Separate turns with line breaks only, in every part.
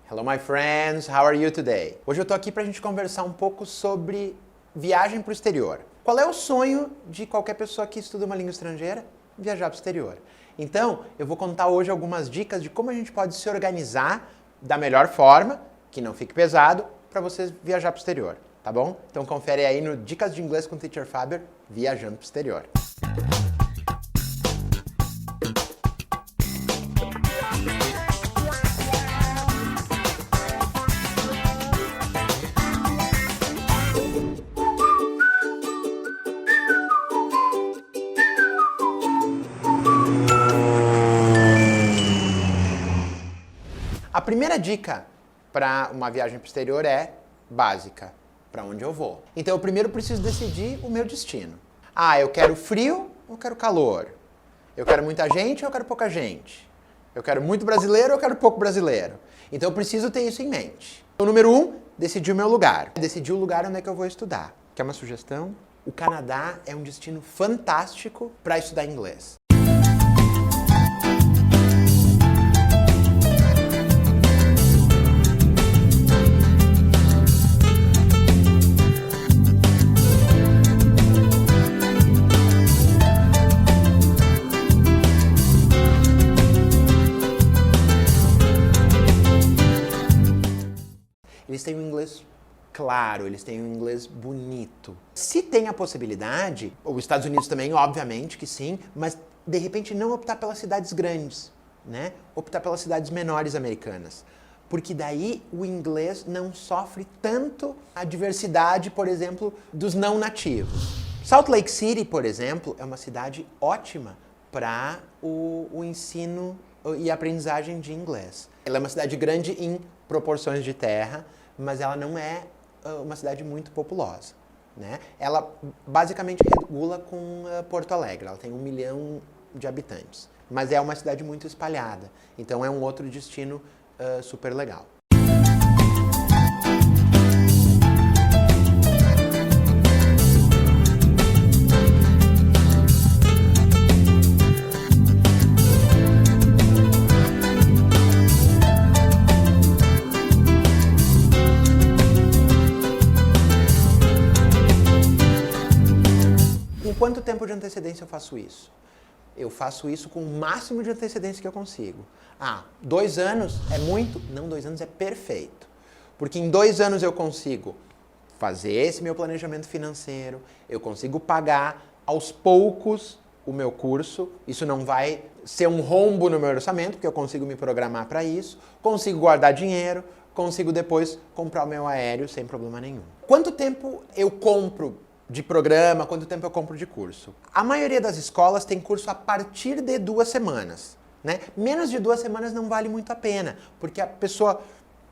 Hello my friends, how are you today? Hoje eu tô aqui pra gente conversar um pouco sobre viagem pro exterior. Qual é o sonho de qualquer pessoa que estuda uma língua estrangeira? Viajar pro exterior. Então, eu vou contar hoje algumas dicas de como a gente pode se organizar da melhor forma, que não fique pesado, para você viajar pro exterior, tá bom? Então confere aí no Dicas de Inglês com Teacher Faber, viajando pro exterior. A primeira dica para uma viagem para o exterior é básica, para onde eu vou. Então eu primeiro preciso decidir o meu destino. Ah, eu quero frio ou quero calor? Eu quero muita gente ou eu quero pouca gente? Eu quero muito brasileiro ou eu quero pouco brasileiro? Então eu preciso ter isso em mente. Então, número 1, decidir o meu lugar. Decidir o lugar onde é que eu vou estudar. Quer uma sugestão? O Canadá é um destino fantástico para estudar inglês. Eles têm um inglês claro, eles têm um inglês bonito. Se tem a possibilidade, os Estados Unidos também, obviamente que sim, mas de repente não optar pelas cidades grandes, né? Optar pelas cidades menores americanas. Porque daí o inglês não sofre tanto a diversidade, por exemplo, dos não nativos. Salt Lake City, por exemplo, é uma cidade ótima para o ensino e aprendizagem de inglês. Ela é uma cidade grande em proporções de terra, mas ela não é uma cidade muito populosa, né? Ela basicamente regula com Porto Alegre, ela tem 1 milhão de habitantes, mas é uma cidade muito espalhada, então é um outro destino super legal. Quanto tempo de antecedência eu faço isso? Eu faço isso com o máximo de antecedência que eu consigo. 2 anos é muito? Não, 2 anos é perfeito. Porque em 2 anos eu consigo fazer esse meu planejamento financeiro, eu consigo pagar aos poucos o meu curso, isso não vai ser um rombo no meu orçamento, porque eu consigo me programar para isso, consigo guardar dinheiro, consigo depois comprar o meu aéreo sem problema nenhum. Quanto tempo eu compro de programa, quanto tempo eu compro de curso? A maioria das escolas tem curso a partir de 2 semanas, né? Menos de 2 semanas não vale muito a pena, porque a pessoa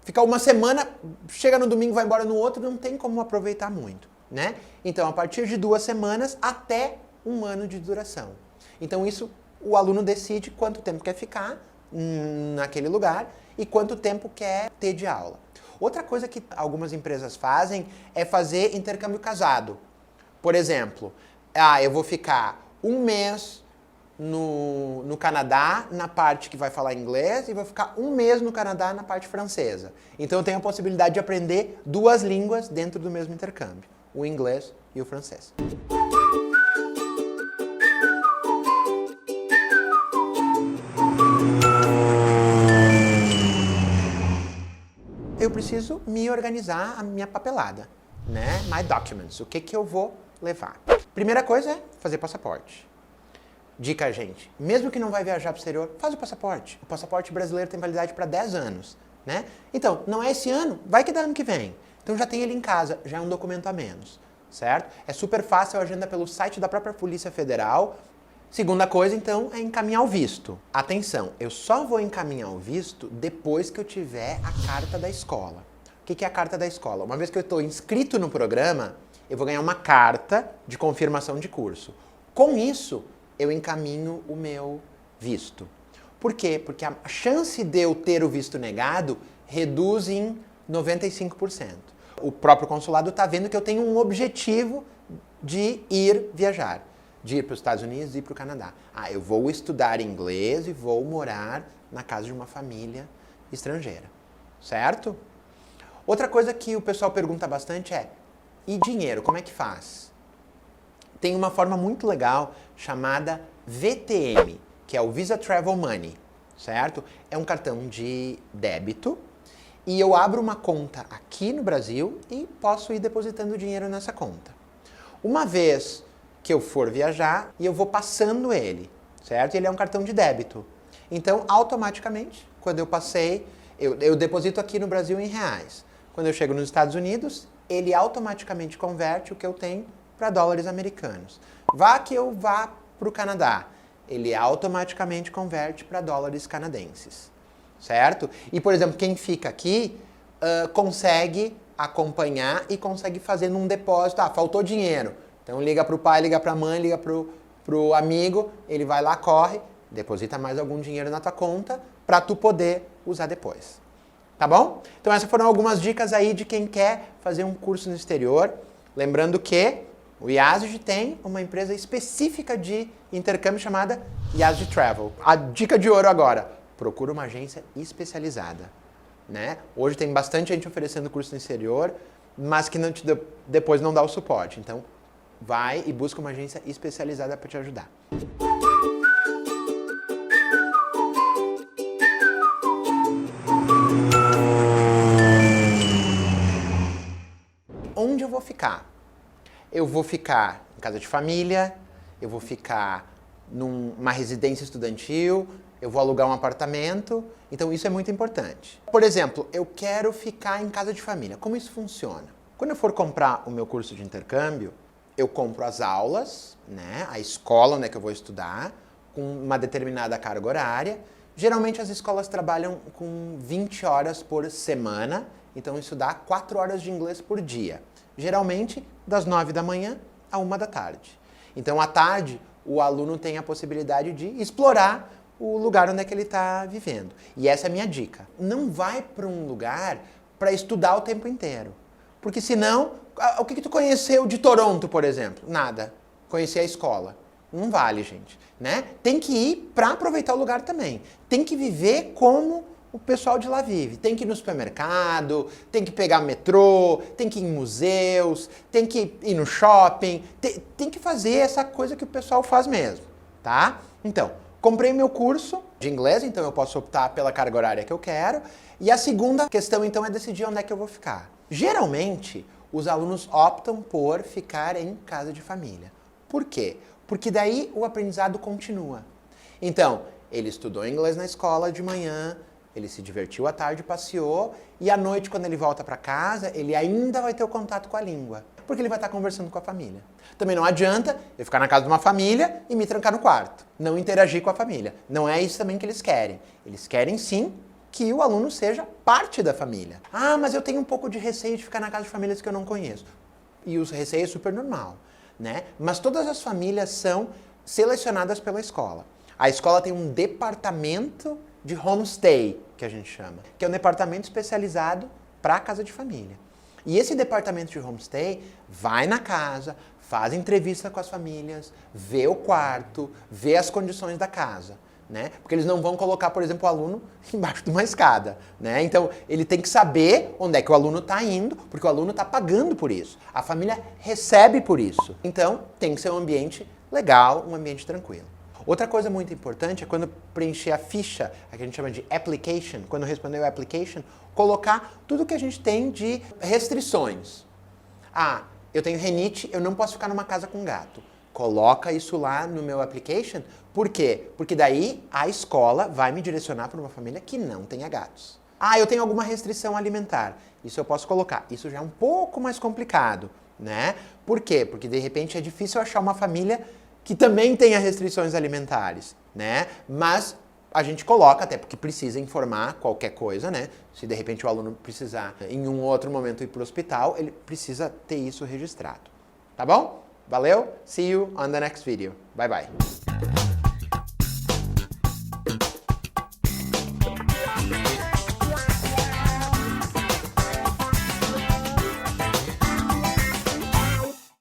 fica uma semana, chega no domingo, vai embora no outro, não tem como aproveitar muito, né? Então, a partir de 2 semanas até 1 ano de duração. Então, isso o aluno decide quanto tempo quer ficar naquele lugar e quanto tempo quer ter de aula. Outra coisa que algumas empresas fazem é fazer intercâmbio casado. Por exemplo, eu vou ficar 1 mês no Canadá, na parte que vai falar inglês, e vou ficar 1 mês no Canadá, na parte francesa. Então eu tenho a possibilidade de aprender 2 línguas dentro do mesmo intercâmbio, o inglês e o francês. Eu preciso me organizar a minha papelada, né? My documents, o que eu vou levar. Primeira coisa é fazer passaporte. Dica, gente, mesmo que não vai viajar para o exterior, faz o passaporte. O passaporte brasileiro tem validade para 10 anos, né? Então, não é esse ano, vai que dá ano que vem. Então já tem ele em casa, já é um documento a menos, certo? É super fácil, agenda pelo site da própria Polícia Federal. Segunda coisa, então, é encaminhar o visto. Atenção, eu só vou encaminhar o visto depois que eu tiver a carta da escola. O que é a carta da escola? Uma vez que eu estou inscrito no programa, eu vou ganhar uma carta de confirmação de curso. Com isso, eu encaminho o meu visto. Por quê? Porque a chance de eu ter o visto negado reduz em 95%. O próprio consulado está vendo que eu tenho um objetivo de ir viajar, de ir para os Estados Unidos e ir para o Canadá. Eu vou estudar inglês e vou morar na casa de uma família estrangeira. certo? Outra coisa que o pessoal pergunta bastante é, e dinheiro, como é que faz? Tem uma forma muito legal chamada VTM, que é o Visa Travel Money, certo? É um cartão de débito e eu abro uma conta aqui no Brasil e posso ir depositando dinheiro nessa conta. Uma vez que eu for viajar, e eu vou passando ele, certo? Ele é um cartão de débito. Então, automaticamente, quando eu passei, eu deposito aqui no Brasil em reais. Quando eu chego nos Estados Unidos, ele automaticamente converte o que eu tenho para dólares americanos. Vá que eu vá para o Canadá, ele automaticamente converte para dólares canadenses, certo? E, por exemplo, quem fica aqui consegue acompanhar e consegue fazer num depósito. Ah, faltou dinheiro. Então liga para o pai, liga para a mãe, liga para o amigo, ele vai lá, corre, deposita mais algum dinheiro na tua conta para tu poder usar depois. Tá bom? Então essas foram algumas dicas aí de quem quer fazer um curso no exterior. Lembrando que o IASG tem uma empresa específica de intercâmbio chamada IASG Travel. A dica de ouro agora, procura uma agência especializada. Né? Hoje tem bastante gente oferecendo curso no exterior, mas que depois não dá o suporte. Então, vai e busca uma agência especializada para te ajudar. Onde eu vou ficar? Eu vou ficar em casa de família, eu vou ficar numa residência estudantil, eu vou alugar um apartamento, então isso é muito importante. Por exemplo, eu quero ficar em casa de família. Como isso funciona? Quando eu for comprar o meu curso de intercâmbio, eu compro as aulas, né, a escola onde é que eu vou estudar, com uma determinada carga horária. Geralmente as escolas trabalham com 20 horas por semana, então isso dá 4 horas de inglês por dia. Geralmente das 9 da manhã à 1 da tarde. Então à tarde o aluno tem a possibilidade de explorar o lugar onde é que ele está vivendo. E essa é a minha dica. Não vai para um lugar para estudar o tempo inteiro. Porque senão, o que tu conheceu de Toronto, por exemplo? Nada. Conhecer a escola. Não vale, gente. Né? Tem que ir para aproveitar o lugar também. Tem que viver como o pessoal de lá vive. Tem que ir no supermercado, tem que pegar metrô, tem que ir em museus, tem que ir no shopping, tem que fazer essa coisa que o pessoal faz mesmo, tá? Então, comprei meu curso de inglês, então eu posso optar pela carga horária que eu quero. E a segunda questão, então, é decidir onde é que eu vou ficar. Geralmente, os alunos optam por ficar em casa de família. Por quê? Porque daí o aprendizado continua. Então, ele estudou inglês na escola de manhã, ele se divertiu à tarde, passeou, e à noite, quando ele volta para casa, ele ainda vai ter o contato com a língua, porque ele vai estar conversando com a família. Também não adianta eu ficar na casa de uma família e me trancar no quarto, não interagir com a família. Não é isso também que eles querem. Eles querem, sim, que o aluno seja parte da família. Ah, mas eu tenho um pouco de receio de ficar na casa de famílias que eu não conheço. E o receio é super normal, né? Mas todas as famílias são selecionadas pela escola. A escola tem um departamento de homestay, que a gente chama, que é um departamento especializado para a casa de família. E esse departamento de homestay vai na casa, faz entrevista com as famílias, vê o quarto, vê as condições da casa, né? Porque eles não vão colocar, por exemplo, o aluno embaixo de uma escada, né? Então, ele tem que saber onde é que o aluno está indo, porque o aluno está pagando por isso. A família recebe por isso. Então, tem que ser um ambiente legal, um ambiente tranquilo. Outra coisa muito importante é quando preencher a ficha, a que a gente chama de application, quando responder o application, colocar tudo que a gente tem de restrições. Ah, eu tenho rinite, eu não posso ficar numa casa com gato. Coloca isso lá no meu application. Por quê? Porque daí a escola vai me direcionar para uma família que não tenha gatos. Ah, eu tenho alguma restrição alimentar. Isso eu posso colocar. Isso já é um pouco mais complicado, né? Por quê? Porque de repente é difícil achar uma família que também tenha restrições alimentares, né? Mas a gente coloca, até porque precisa informar qualquer coisa, né? Se de repente o aluno precisar em um outro momento ir para o hospital, ele precisa ter isso registrado. Tá bom? Valeu? See you on the next video. Bye bye.